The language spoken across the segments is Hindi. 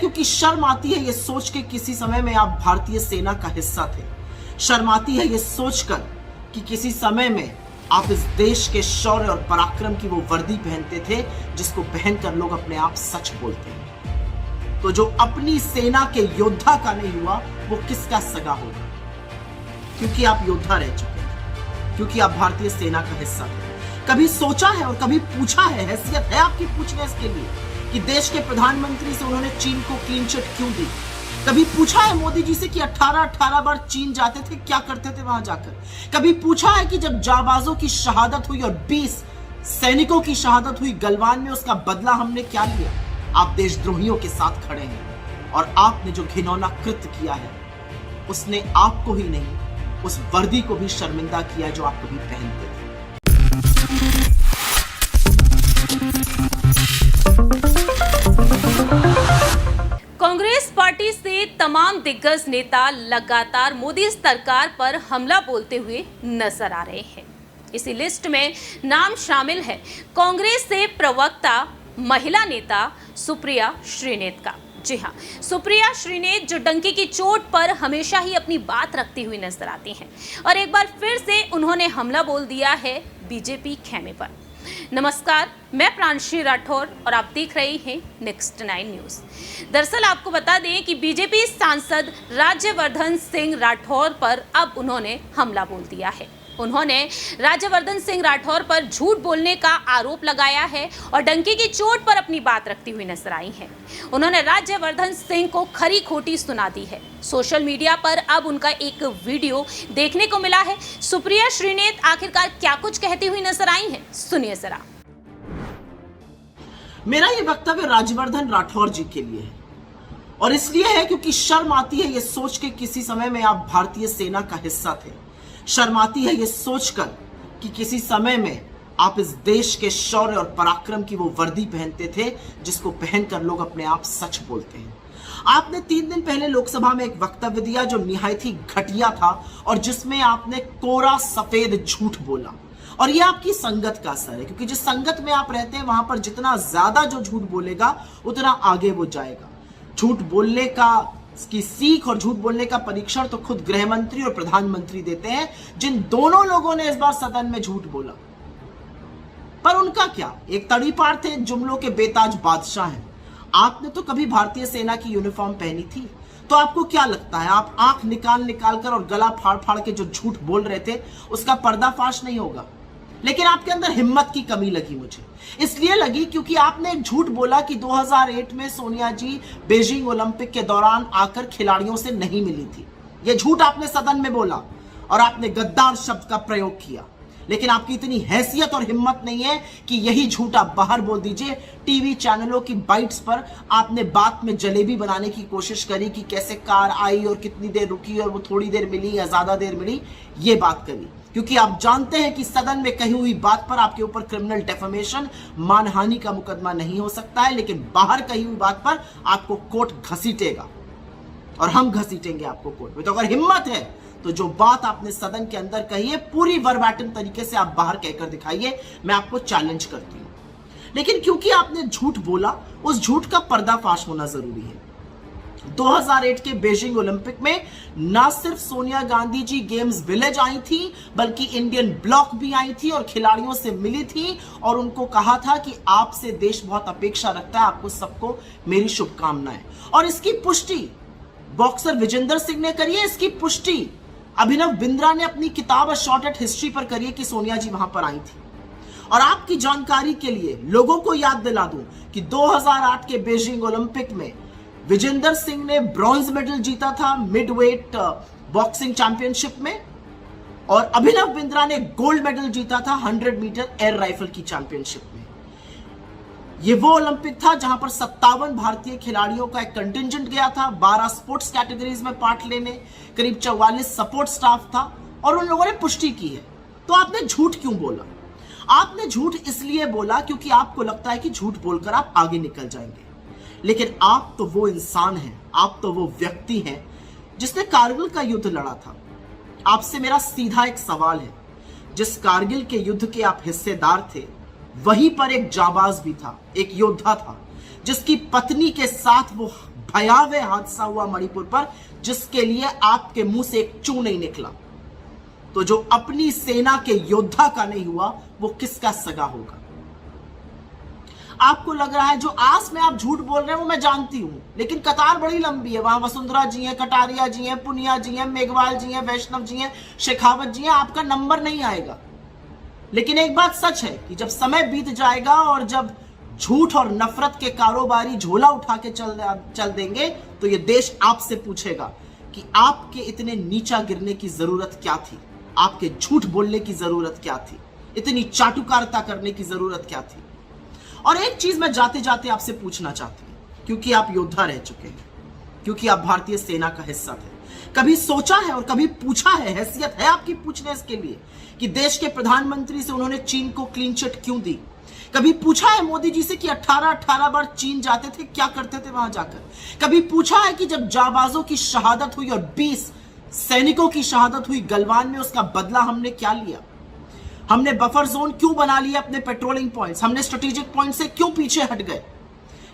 क्योंकि शर्म आती है ये सोच के किसी समय में आप भारतीय सेना का हिस्सा थे। शर्म आती है ये सोचकर कि किसी समय में आप इस देश के शौर्य और पराक्रम की वो वर्दी पहनते थे जिसको पहनकर लोग अपने आप सच बोलते हैं। तो जो अपनी सेना के योद्धा का नहीं हुआ वो किसका सगा होगा? क्योंकि आप योद्धा रह चुके थे, क्योंकि आप भारतीय सेना का हिस्सा थे। कभी सोचा है और कभी पूछा है, हैसियत है आपकी पूछने इसके लिए कि देश के प्रधानमंत्री से उन्होंने चीन को क्लीन चिट क्यों दी? कभी पूछा है मोदी जी से कि 18 बार चीन जाते थे, क्या करते थे वहां जाकर? कभी पूछा है कि जब जाबाजों की शहादत हुई और 20 सैनिकों की शहादत हुई गलवान में, उसका बदला हमने क्या लिया? आप देशद्रोहियों के साथ खड़े हैं और आपने जो घिनौना कृत्य किया है उसने आपको ही नहीं, उस वर्दी को भी शर्मिंदा किया जो आप कभी पहनते थे। कांग्रेस पार्टी से तमाम दिग्गज नेता लगातार मोदी सरकार पर हमला बोलते हुए नजर आ रहे हैं। इसी लिस्ट में नाम शामिल है कांग्रेस से प्रवक्ता महिला नेता सुप्रिया श्रीनेत का। जी हाँ, सुप्रिया श्रीनेत जो डंके की चोट पर हमेशा ही अपनी बात रखती हुई नजर आती हैं और एक बार फिर से उन्होंने हमला बोल दिया है बीजेपी खेमे पर। नमस्कार, मैं प्रांशी राठौर और आप देख रहे हैं नेक्स्ट 9 न्यूज। दरअसल आपको बता दें कि बीजेपी सांसद राज्यवर्धन सिंह राठौर पर अब उन्होंने हमला बोल दिया है। उन्होंने राज्यवर्धन सिंह राठौर पर झूठ बोलने का आरोप लगाया है और डंके की चोट पर अपनी बात रखती हुई नजर आई हैं। उन्होंने राज्यवर्धन सिंह को खरी खोटी सुना दी है। सोशल मीडिया पर अब उनका एक वीडियो देखने को मिला है। सुप्रिया श्रीनेत आखिरकार क्या कुछ कहती हुई नजर आई हैं, सुनिए जरा। मेरा ये वक्तव्य राज्यवर्धन राठौर जी के लिए है और इसलिए है क्योंकि शर्म आती है ये सोच के किसी समय में आप भारतीय सेना का हिस्सा थे। शर्म आती है ये सोचकर कि किसी समय में आप इस देश के शौर्य और पराक्रम की वो वर्दी पहनते थे जिसको पहनकर लोग अपने आप सच बोलते हैं। आपने 3 दिन पहले लोकसभा में एक वक्तव्य दिया जो निहायत ही घटिया था और जिसमें आपने कोरा सफेद झूठ बोला और ये आपकी संगत का असर है, क्योंकि जिस संगत में आप रहते हैं वहां पर जितना ज्यादा जो झूठ बोलेगा उतना आगे वो जाएगा। झूठ बोलने की सीख और झूठ बोलने का परीक्षण तो खुद गृह मंत्री और प्रधानमंत्री देते हैं, जिन दोनों लोगों ने इस बार सदन में झूठ बोला। पर उनका क्या, एक तड़ीपार थे, जुमलों के बेताज बादशाह हैं। आपने तो कभी भारतीय सेना की यूनिफॉर्म पहनी थी, तो आपको क्या लगता है आप आंख निकाल कर और गला फाड़ फाड़ के जो झूठ बोल रहे थे उसका पर्दाफाश नहीं होगा? लेकिन आपके अंदर हिम्मत की कमी लगी मुझे। इसलिए लगी क्योंकि आपने एक झूठ बोला कि 2008 में सोनिया जी बीजिंग ओलंपिक के दौरान आकर खिलाड़ियों से नहीं मिली थी। यह झूठ आपने सदन में बोला और आपने गद्दार शब्द का प्रयोग किया। लेकिन आपकी इतनी हैसियत और हिम्मत नहीं है कि यही झूठ आप बाहर बोल दीजिए। टीवी चैनलों की बाइट्स पर आपने बात में जलेबी बनाने की कोशिश करी कि कैसे कार आई और कितनी देर रुकी और वो थोड़ी देर मिली या ज्यादा देर मिली, ये बात करी, क्योंकि आप जानते हैं कि सदन में कही हुई बात पर आपके ऊपर क्रिमिनल डेफेमेशन, मानहानि का मुकदमा नहीं हो सकता है, लेकिन बाहर कही हुई बात पर आपको कोर्ट घसीटेगा और हम घसीटेंगे आपको कोर्ट में। तो अगर हिम्मत है तो जो बात आपने सदन के अंदर कही है पूरी वर्बैटिम तरीके से आप बाहर कहकर दिखाइए, मैं आपको चैलेंज करती हूं। लेकिन क्योंकि आपने झूठ बोला, उस झूठ का पर्दाफाश होना जरूरी है। 2008 के बीजिंग ओलंपिक में ना सिर्फ Sonia Gandhi ji games village I थी बल्कि इंडियन ब्लॉक भी आई थी और खिलाड़ियों से मिली थी और उनको कहा था कि आपसे देश बहुत अपेक्षा रखता है, आपको सबको मेरी शुभकामनाएं। और इसकी पुष्टि बॉक्सर विजेंदर सिंह ने करी है, इसकी पुष्टि अभिनव बिंद्रा ने अपनी किताब शॉर्ट एट हिस्ट्री पर करी है कि सोनिया जी वहां पर आई थी। और आपकी जानकारी के लिए लोगों को याद दिला दूं कि 2008 के बीजिंग ओलंपिक में विजेंदर सिंह ने ब्रॉन्ज मेडल जीता था मिडवेट बॉक्सिंग चैंपियनशिप में और अभिनव बिंद्रा ने गोल्ड मेडल जीता था 100 मीटर एयर राइफल की चैंपियनशिप में। यह वो ओलंपिक था जहां पर 57 भारतीय खिलाड़ियों का एक कंटिंजेंट गया था, 12 स्पोर्ट्स कैटेगरीज में पार्ट लेने, करीब 44 सपोर्ट स्टाफ था और उन लोगों ने पुष्टि की है। तो आपने झूठ क्यों बोला? आपने झूठ इसलिए बोला क्योंकि आपको लगता है कि झूठ बोलकर आप आगे निकल जाएंगे। लेकिन आप तो वो इंसान हैं, आप तो वो व्यक्ति हैं जिसने कारगिल का युद्ध लड़ा था। आपसे मेरा सीधा एक सवाल है, जिस कारगिल के युद्ध के आप हिस्सेदार थे वहीं पर एक जाबाज भी था, एक योद्धा था जिसकी पत्नी के साथ वो भयावह हादसा हुआ मणिपुर पर, जिसके लिए आपके मुंह से एक चू नहीं निकला। तो जो अपनी सेना के योद्धा का नहीं हुआ, वो किसका सगा होगा? आपको लग रहा है जो आस में आप झूठ बोल रहे हैं वो मैं जानती हूं, लेकिन कतार बड़ी लंबी है। वहां वसुंधरा जी हैं, कटारिया जी हैं, पुनिया जी हैं, मेघवाल जी हैं, वैष्णव जी हैं, शेखावत जी हैं, आपका नंबर नहीं आएगा। लेकिन एक बात सच है कि जब समय बीत जाएगा और जब झूठ और नफरत के कारोबारी झोला उठा के चल देंगे, तो ये देश आपसे पूछेगा कि आपके इतने नीचा गिरने की जरूरत क्या थी, आपके झूठ बोलने की जरूरत क्या थी, इतनी चाटुकारिता करने की जरूरत क्या थी। और एक चीज मैं जाते जाते आपसे पूछना चाहती हूं, क्योंकि आप योद्धा रह चुके हैं, क्योंकि आप भारतीय सेना का हिस्सा थे, कभी सोचा है और कभी पूछा है, हैसियत है आपकी पूछने इसके लिए कि देश के प्रधानमंत्री से उन्होंने चीन को क्लीन चिट क्यों दी? कभी पूछा है मोदी जी से कि 18 बार चीन जाते थे, क्या करते थे वहां जाकर? कभी पूछा है कि जब जाबाजों की शहादत हुई और 20 सैनिकों की शहादत हुई गलवान में, उसका बदला हमने क्या लिया? हमने बफर जोन क्यों बना लिया अपने पेट्रोलिंग पॉइंट्स? हमने स्ट्रेटेजिक पॉइंट से क्यों पीछे हट गए?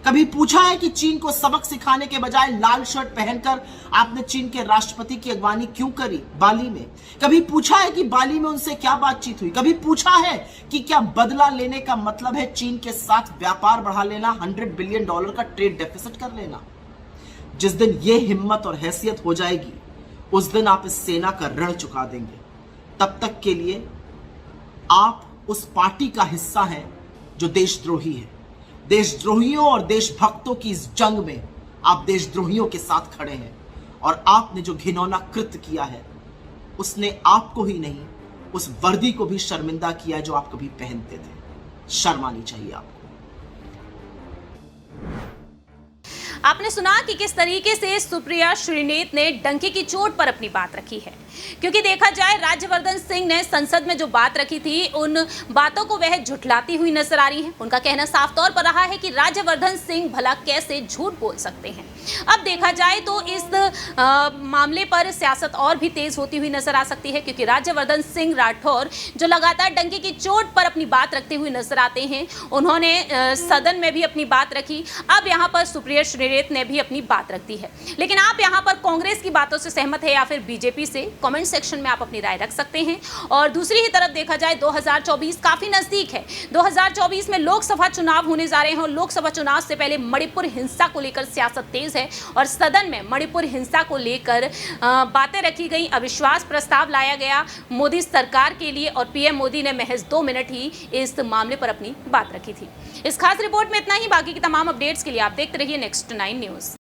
कभी पूछा है कि चीन को सबक सिखाने के बजाय लाल शर्ट पहनकर आपने चीन के राष्ट्रपति की अगवानी क्यों करी बाली में? कभी पूछा है कि बाली में उनसे क्या बातचीत हुई? कभी पूछा है कि क्या बदला लेने का मतलब है चीन के साथ व्यापार बढ़ा लेना, $100 बिलियन का ट्रेड डेफिसिट कर लेना? जिस दिन यह हिम्मत और हैसियत हो जाएगी, उस दिन आप इस सेना का ऋण चुका देंगे। तब तक के लिए आप उस पार्टी का हिस्सा हैं जो देशद्रोही है। देशद्रोहियों और देशभक्तों की इस जंग में आप देशद्रोहियों के साथ खड़े हैं, और आपने जो घिनौना कृत्य किया है, उसने आपको ही नहीं, उस वर्दी को भी शर्मिंदा किया जो आप कभी पहनते थे। शर्म आनी चाहिए आपको। आपने सुना कि किस तरीके से सुप्रिया श्रीनेत ने डंके की चोट पर अपनी बात रखी है, क्योंकि देखा जाए राज्यवर्धन सिंह ने संसद में जो बात रखी थी, उन बातों को वह झुठलाती हुई नजर आ रही है। उनका कहना साफ तौर पर रहा है कि राज्यवर्धन सिंह भला कैसे झूठ बोल सकते हैं। अब देखा जाए तो इस मामले पर सियासत और भी तेज होती हुई नजर आ सकती है, क्योंकि राज्यवर्धन सिंह राठौर जो लगातार डंके की चोट पर अपनी बात रखते हुए नजर आते हैं, उन्होंने सदन में भी अपनी बात रखी। अब यहाँ पर सुप्रिया श्रीनेत ने भी अपनी बात रख दी है। लेकिन आप यहाँ पर कांग्रेस की बातों से सहमत है या फिर बीजेपी से? कमेंट सेक्शन में आप अपनी राय रख सकते हैं। और दूसरी ही तरफ देखा जाए 2024 काफी नजदीक है। 2024 में लोकसभा चुनाव होने जा रहे हैं, और लोकसभा चुनाव से पहले मणिपुर हिंसा को लेकर सियासत तेज है, और सदन में मणिपुर हिंसा को लेकर बातें रखी गई, अविश्वास प्रस्ताव लाया गया मोदी सरकार के लिए, और पीएम मोदी ने महज 2 मिनट ही इस मामले पर अपनी बात रखी थी। इस खास रिपोर्ट में इतना ही। बाकी की तमाम अपडेट्स के लिए आप देखते रहिए नेक्स्ट 9 न्यूज।